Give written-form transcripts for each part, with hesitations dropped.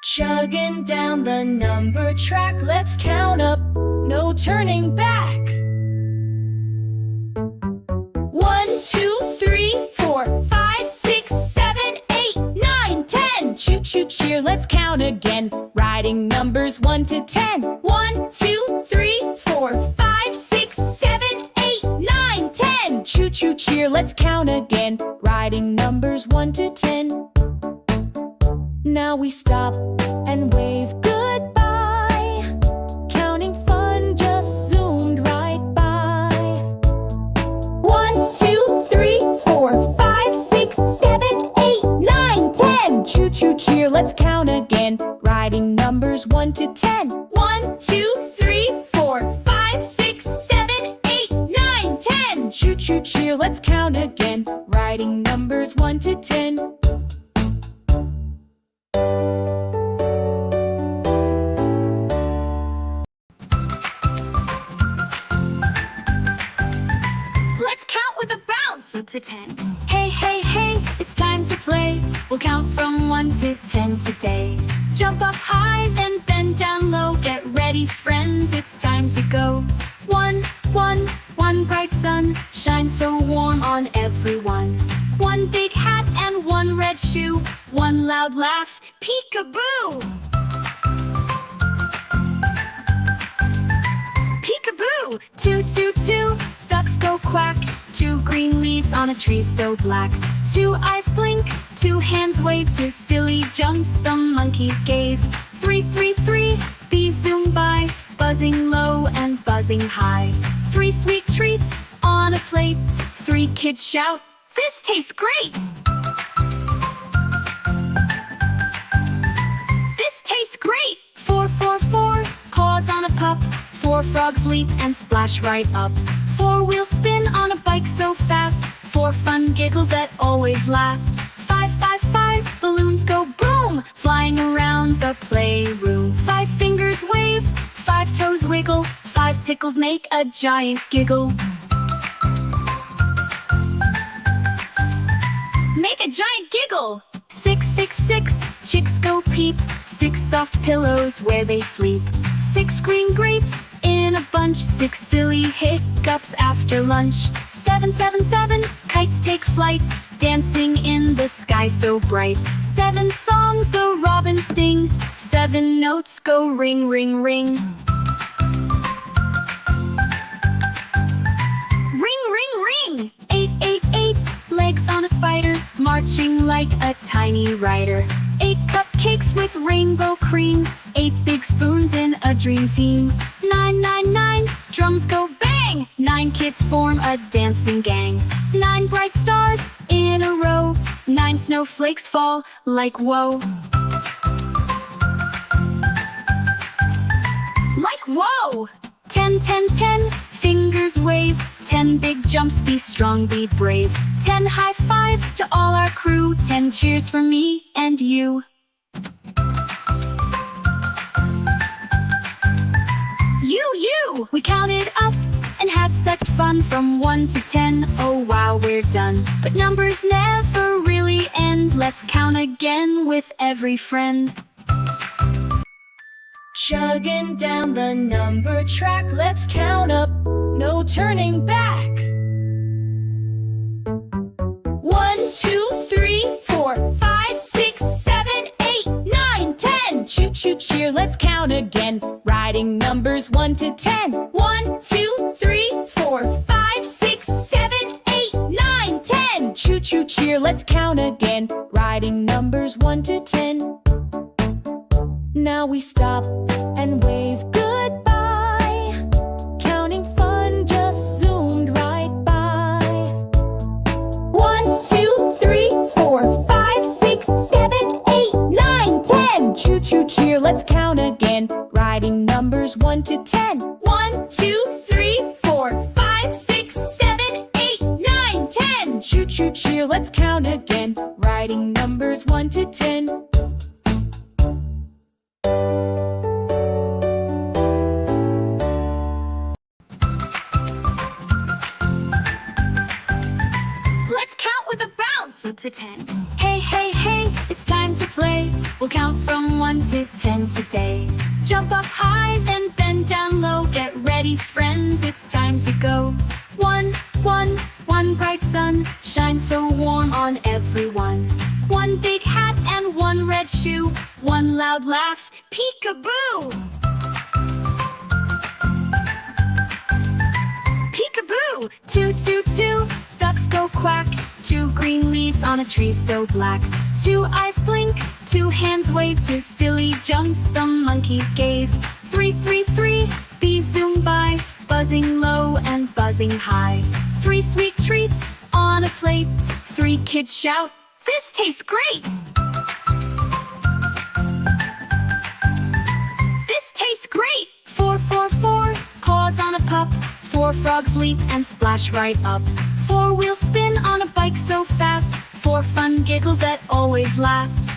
Chugging down the number track, let's count up, no turning back. 1, 2, 3, 4, 5, 6, 7, 8, 9, 10. Choo choo cheer, let's count again. Writing numbers 1 to 10. 1, 2, 3, 4, 5, 6, 7, 8, 9, 10. Choo choo cheer, let's count again. Writing numbers 1 to 10. Now we stop and wave goodbye. Counting fun just zoomed right by. 1, 2, 3, 4, 5, 6, 7, 8, 9, 10. Choo choo cheer, let's count again. Writing numbers 1 to 10. 1, 2, 3, 4, 5, 6, 7, 8, 9, 10. Choo choo cheer, let's count again. Writing numbers 1 to 10. To 10. Hey, hey, hey, it's time to play. We'll count from 1 to 10 today. Jump up high, then bend down low. Get ready, friends, it's time to go. 1, 1, 1 bright sun shines so warm on everyone. 1 big hat and 1 red shoe. 1 loud laugh, peekaboo. Peekaboo. 2, 2, 2, ducks go quack. 2 green leaves on a tree so black. 2 eyes blink, 2 hands wave. 2 silly jumps the monkeys gave. 3, 3, 3, bees zoom by, buzzing low and buzzing high. 3 sweet treats on a plate. 3 kids shout, "This tastes great!" This tastes great! 4, 4, 4, paws on a pup. 4 frogs leap and splash right up. 4 wheels spin on a bike so fast. 4 fun giggles that always last. 5, 5, 5, balloons go boom, flying around the playroom. 5 fingers wave, 5 toes wiggle. 5 tickles make a giant giggle. Make a giant giggle. 6, 6, 6, chicks go peep. 6 soft pillows where they sleep. 6 green grapes in a bunch. 6 silly hiccups after lunch. 7, 7, 7, kites take flight, dancing in the sky so bright. 7 songs the robins sing. 7 notes go ring, ring, ring. Ring, ring, ring. 8, 8, 8, legs on a spider, marching like a tiny rider. 8 cupcakes with rainbow cream. 8 big spoons in a dream team. 9, 9, 9, drums go bang. 9 kids form a dancing gang. 9 bright stars in a row. 9 snowflakes fall like whoa. Like whoa! 10, 10, 10, fingers wave. 10 big jumps, be strong, be brave. 10 high fives to all our crew. 10 cheers for me and you. You! We counted up and had such fun from 1 to 10. Oh wow, we're done. But numbers never really end. Let's count again with every friend. Chugging down the number track, let's count up, no turning back. 1, 2, 3, 4, 5, 6, 7, 8, 9, 10. Choo choo cheer, let's count again. Writing numbers 1 to 10. 1, 2, 3, 4, 5, 6, 7, 8, 9, 10. Choo choo cheer, let's count again. Writing numbers 1 to 10. Now we stop and wave goodbye. Counting fun just zoomed right by. 1, 2, 3, 4, 5, 6, 7, 8, 9, 10. Choo choo cheer, let's count again. Writing numbers 1 to 10. 1, 2, 3, 4, 5, 6, 7, 8, 9, 10. Choo choo cheer, let's count again. Writing numbers 1 to 10. To 10. Hey, hey, hey, it's time to play. We'll count from 1 to 10 today. Jump up high, then bend down low. Get ready, friends, it's time to go. One bright sun shines so warm on everyone. One big hat and one red shoe. One loud laugh, peekaboo! Peekaboo! Two, ducks go quack. Two green leaves on a tree so black. Two eyes blink, two hands wave. Two silly jumps the monkeys gave. Three, bees zoom by, buzzing low and buzzing high. Three sweet treats on a plate. Three kids shout, "This tastes great!" This tastes great! Four, paws on a pup. Four frogs leap and splash right up. Four wheels spin on a bike so fast. Four fun giggles that always last.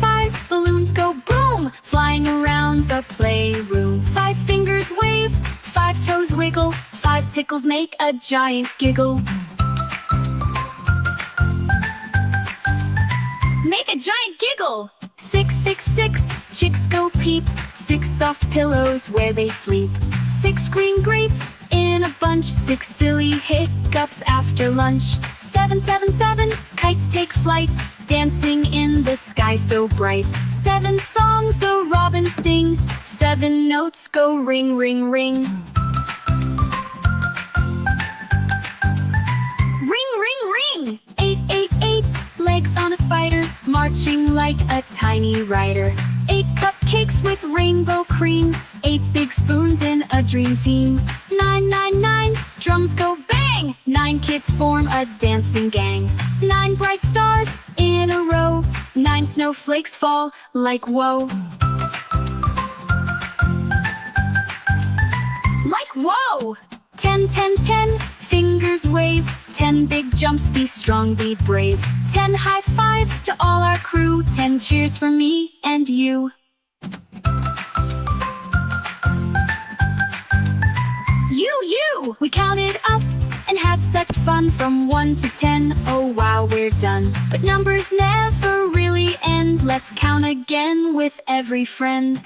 Five, balloons go boom, flying around the playroom. Five fingers wave, five toes wiggle. Five tickles make a giant giggle. Make a giant giggle! Six, chicks go peep. Six soft pillows where they sleep. Six green grapes in a bunch. Six silly hiccups after lunch. Seven, kites take flight, dancing in the sky so bright. Seven songs the robins sing. Seven notes go ring, ring, ring. Ring, ring, ring! Eight, legs on a spider, marching like a tiny rider. Eight cupcakes with rainbow cream. Eight big spoons in a dream team. Nine, drums go bang. Nine kids form a dancing gang. Nine bright stars in a row. Nine snowflakes fall like whoa. Like whoa! 10, fingers wave. 10 big jumps, be strong, be brave. 10 high fives to all our crew. 10 cheers for me and you. You! We counted up and had such fun from 1 to 10. Oh wow, we're done. But numbers never really end. Let's count again with every friend.